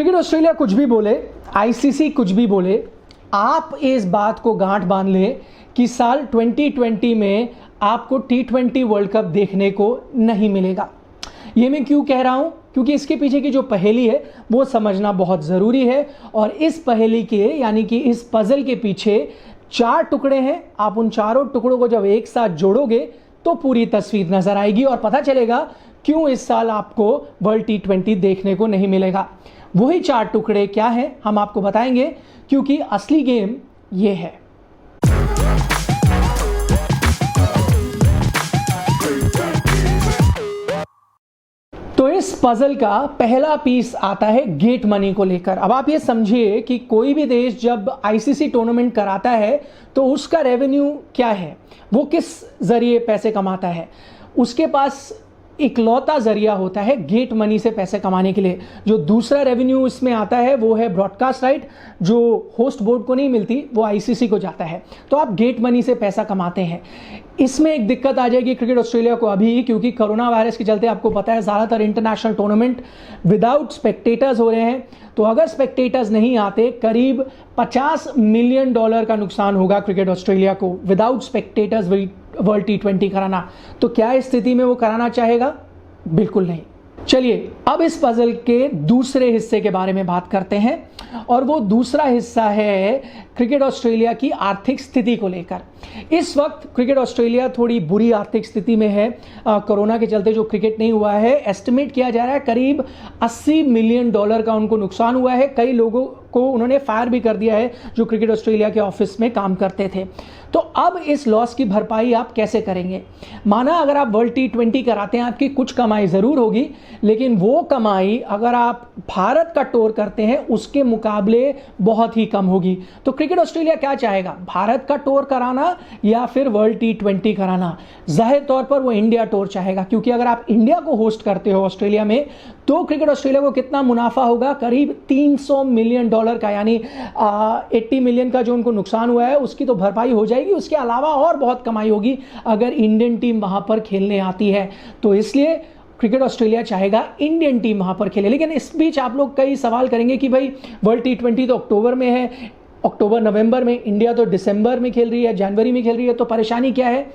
Cricket Australia कुछ भी बोले, आईसीसी कुछ भी बोले, आप इस बात को गांठ बांध लें कि साल 2020 में आपको T20 वर्ल्ड कप देखने को नहीं मिलेगा। ये मैं क्यों कह रहा हूँ? क्योंकि इसके पीछे की जो पहेली है वो समझना बहुत ज़रूरी है। और इस पहेली के यानी कि इस पजल के पीछे 4 टुकड़े हैं। आप उन चारों टुकड़ों को जब एक साथ जोड़ोगे तो पूरी तस्वीर नजर आएगी और पता चलेगा क्यों इस साल आपको वर्ल्ड T20 देखने को नहीं मिलेगा। वही 4 टुकड़े क्या हैं हम आपको बताएंगे, क्योंकि असली गेम ये है। तो इस पजल का पहला पीस आता है गेट मनी को लेकर। अब आप ये समझिए कि कोई भी देश जब आईसीसी टूर्नामेंट कराता है तो उसका रेवेन्यू क्या है, वो किस जरिए पैसे कमाता है। उसके पास इकलौता जरिया होता है गेट मनी से पैसे कमाने के लिए। जो दूसरा रेवेन्यू इसमें आता है वो है ब्रॉडकास्ट राइट, जो होस्ट बोर्ड को नहीं मिलती, वो आईसीसी को जाता है। तो आप गेट मनी से पैसा कमाते हैं। इसमें एक दिक्कत आ जाएगी क्रिकेट ऑस्ट्रेलिया को अभी, क्योंकि कोरोना वायरस के चलते आपको पता है ज़्यादातर इंटरनेशनल टूर्नामेंट विदाउट स्पेक्टेटर्स हो रहे हैं। तो अगर स्पेक्टेटर्स नहीं आते, करीब $50 मिलियन का नुकसान होगा क्रिकेट ऑस्ट्रेलिया को विदाउट स्पेक्टेटर्स वर्ल्ड T20 कराना। तो क्या इस स्थिति में वो कराना चाहेगा? बिल्कुल नहीं। चलिए अब इस पजल के दूसरे हिस्से के बारे में बात करते हैं, और वो दूसरा हिस्सा है क्रिकेट ऑस्ट्रेलिया की आर्थिक स्थिति को लेकर। इस वक्त क्रिकेट ऑस्ट्रेलिया थोड़ी बुरी आर्थिक स्थिति में है। कोरोना के चलते जो क्रिकेट नहीं हुआ है, एस्टिमेट किया जा रहा है करीब $80 मिलियन का उनको नुकसान हुआ है। कई लोगों को उन्होंने फायर भी कर दिया है जो क्रिकेट ऑस्ट्रेलिया के ऑफिस में काम करते थे। तो अब इस लॉस की भरपाई आप कैसे करेंगे? माना अगर आप वर्ल्ड T20 कराते हैं, आपकी कुछ कमाई ज़रूर होगी, लेकिन वो कमाई अगर आप भारत का टूर करते हैं उसके मुकाबले बहुत ही कम होगी। तो क्रिकेट ऑस्ट्रेलिया क्या चाहेगा, भारत का टूर कराना या फिर वर्ल्ड T20 कराना? जाहिर तौर पर वो इंडिया टूर चाहेगा, क्योंकि अगर आप इंडिया को होस्ट करते हो ऑस्ट्रेलिया में, तो क्रिकेट ऑस्ट्रेलिया को कितना मुनाफा होगा? करीब $300 मिलियन का, यानी 80 मिलियन का जो उनको नुकसान हुआ है उसकी तो भरपाई हो जाएगी। उसके अलावा और बहुत कमाई होगी अगर इंडियन टीम वहां पर खेलने आती है। तो इसलिए क्रिकेट ऑस्ट्रेलिया चाहेगा इंडियन टीम वहां पर खेले। लेकिन इस बीच आप लोग कई सवाल करेंगे कि भाई वर्ल्ड T20 तो अक्टूबर में है, अक्टूबर नवंबर में, इंडिया तो दिसंबर में खेल रही है, जनवरी में खेल रही है, तो परेशानी क्या है?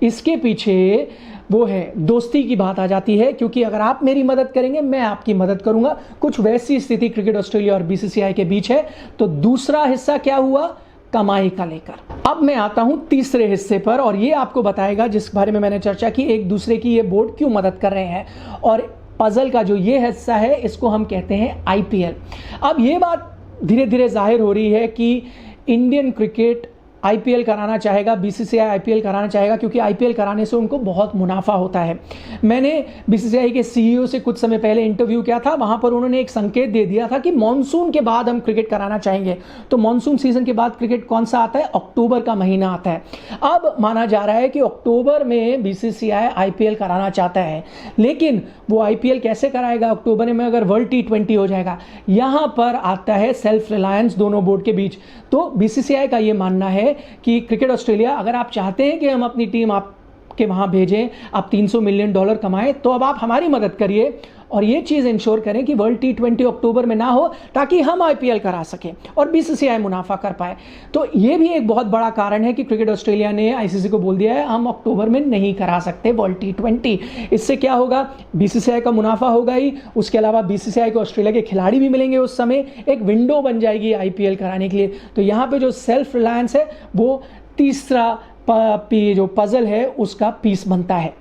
इसके पीछे वो है दोस्ती की बात आ जाती है, क्योंकि अगर आप मेरी मदद करेंगे मैं आपकी मदद करूंगा। कुछ वैसी स्थिति क्रिकेट ऑस्ट्रेलिया और बीसीसीआई के बीच है। तो दूसरा हिस्सा क्या हुआ? कमाई का लेकर। अब मैं आता हूं तीसरे हिस्से पर, और ये आपको बताएगा जिस बारे में मैंने चर्चा की, एक दूसरे की ये बोर्ड क्यों मदद कर रहे हैं। और पजल का जो ये हिस्सा है इसको हम कहते हैं आईपीएल। अब ये बात धीरे धीरे जाहिर हो रही है कि इंडियन क्रिकेट आईपीएल कराना चाहेगा, बीसीसीआई आईपीएल कराना चाहेगा, क्योंकि आईपीएल कराने से उनको बहुत मुनाफा होता है। मैंने बीसीसीआई के सीईओ से कुछ समय पहले इंटरव्यू किया था, वहां पर उन्होंने एक संकेत दे दिया था कि मॉनसून के बाद हम क्रिकेट कराना चाहेंगे। तो मॉनसून सीजन के बाद क्रिकेट कौन सा आता है? अक्टूबर का महीना आता है। अब माना जा रहा है कि अक्टूबर में बीसीसीआई आईपीएल कराना चाहता है, लेकिन वो आईपीएल कैसे कराएगा अक्टूबर में अगर वर्ल्ड T20 हो जाएगा? यहां पर आता है सेल्फ रिलायंस दोनों बोर्ड के बीच। तो बीसीसीआई का यह मानना है कि क्रिकेट ऑस्ट्रेलिया, अगर आप चाहते हैं कि हम अपनी टीम आपके वहां भेजें, आप $300 मिलियन कमाएं, तो अब आप हमारी मदद करिए और ये चीज इंश्योर करें कि वर्ल्ड T20 अक्टूबर में ना हो, ताकि हम आईपीएल करा सकें और बीसीसीआई मुनाफा कर पाए। तो ये भी एक बहुत बड़ा कारण है कि क्रिकेट ऑस्ट्रेलिया ने आईसीसी को बोल दिया है हम अक्टूबर में नहीं करा सकते वर्ल्ड T20। इससे क्या होगा? बीसीसीआई का मुनाफा होगा ही, उसके अलावा बीसीसीआई को ऑस्ट्रेलिया के खिलाड़ी भी मिलेंगे। उस समय एक विंडो बन जाएगी आईपीएल कराने के लिए। तो यहाँ पे जो सेल्फ रिलायंस है वो तीसरा जो पजल है उसका पीस बनता है।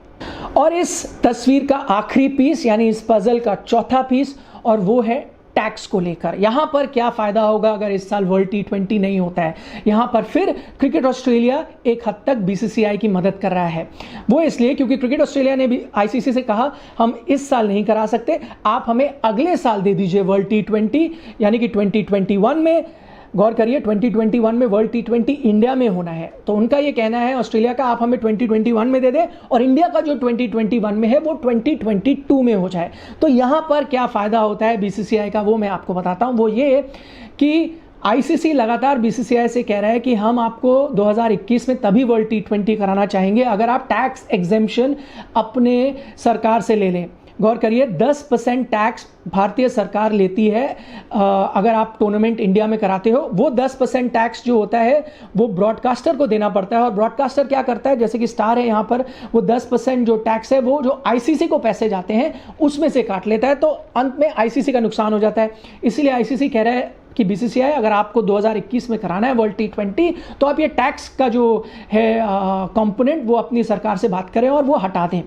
और इस तस्वीर का आखिरी पीस, यानी इस पजल का चौथा पीस, और वो है टैक्स को लेकर। यहां पर क्या फायदा होगा अगर इस साल वर्ल्ड T20 नहीं होता है? यहां पर फिर क्रिकेट ऑस्ट्रेलिया एक हद तक बीसीसीआई की मदद कर रहा है। वो इसलिए क्योंकि क्रिकेट ऑस्ट्रेलिया ने भी आईसीसी से कहा हम इस साल नहीं करा सकते, आप हमें अगले साल दे दीजिए वर्ल्ड T20, यानी कि 2021 में। गौर करिए 2021 में वर्ल्ड T20 इंडिया में होना है। तो उनका ये कहना है ऑस्ट्रेलिया का, आप हमें 2021 में दे दें और इंडिया का जो 2021 में है वो 2022 में हो जाए। तो यहां पर क्या फायदा होता है बीसीसीआई का, वो मैं आपको बताता हूं। वो ये कि आईसीसी लगातार बीसीसीआई से कह रहा है कि हम आपको 2021 में तभी वर्ल्ड T20 कराना चाहेंगे अगर आप टैक्स एग्जेम्पशन अपने सरकार से ले लें। गौर करिए 10% टैक्स भारतीय सरकार लेती है अगर आप टूर्नामेंट इंडिया में कराते हो, वो 10% टैक्स जो होता है वो ब्रॉडकास्टर को देना पड़ता है। और ब्रॉडकास्टर क्या करता है, जैसे कि स्टार है यहाँ पर, वो 10% जो टैक्स है वो जो आईसीसी को पैसे जाते हैं उसमें से काट लेता है, तो अंत में आईसीसी का नुकसान हो जाता है। इसीलिए आईसीसी कह रहा है कि बीसीसीआई अगर आपको 2021 में कराना है वर्ल्ड T20, तो आप ये टैक्स का जो है कंपोनेंट वो अपनी सरकार से बात करें और वो हटा दें।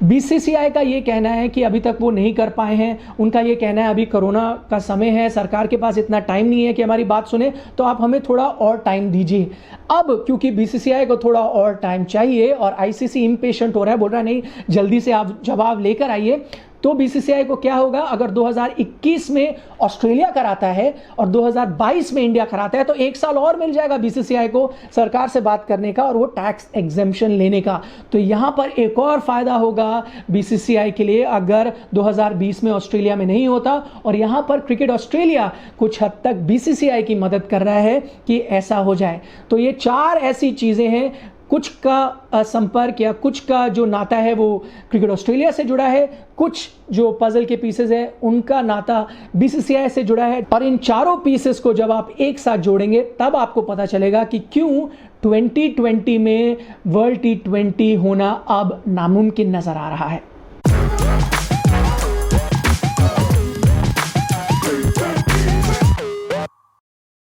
बीसीसीआई का ये कहना है कि अभी तक वो नहीं कर पाए हैं। उनका ये कहना है अभी कोरोना का समय है, सरकार के पास इतना टाइम नहीं है कि हमारी बात सुने, तो आप हमें थोड़ा और टाइम दीजिए। अब क्योंकि बीसीसीआई को थोड़ा और टाइम चाहिए और आईसीसी इम्पेशेंट हो रहा है, बोल रहा है नहीं जल्दी से आप जवाब लेकर आइए, तो बीसीसीआई को क्या होगा, अगर 2021 में ऑस्ट्रेलिया कराता है और 2022 में इंडिया कराता है, तो एक साल और मिल जाएगा बीसीसीआई को सरकार से बात करने का और वो टैक्स एग्जेम्पशन लेने का। तो यहां पर एक और फायदा होगा बीसीसीआई के लिए अगर 2020 में ऑस्ट्रेलिया में नहीं होता। और यहां पर क्रिकेट ऑस्ट्रेलिया कुछ हद तक बीसीसीआई की मदद कर रहा है कि ऐसा हो जाए। तो ये 4 ऐसी चीजें हैं, कुछ का संपर्क या कुछ का जो नाता है वो क्रिकेट ऑस्ट्रेलिया से जुड़ा है, कुछ जो पजल के पीसेस है उनका नाता बीसीसीआई से जुड़ा है। और इन चारों पीसेस को जब आप एक साथ जोड़ेंगे तब आपको पता चलेगा कि क्यों 2020 में वर्ल्ड T20 होना अब नामुमकिन नजर आ रहा है।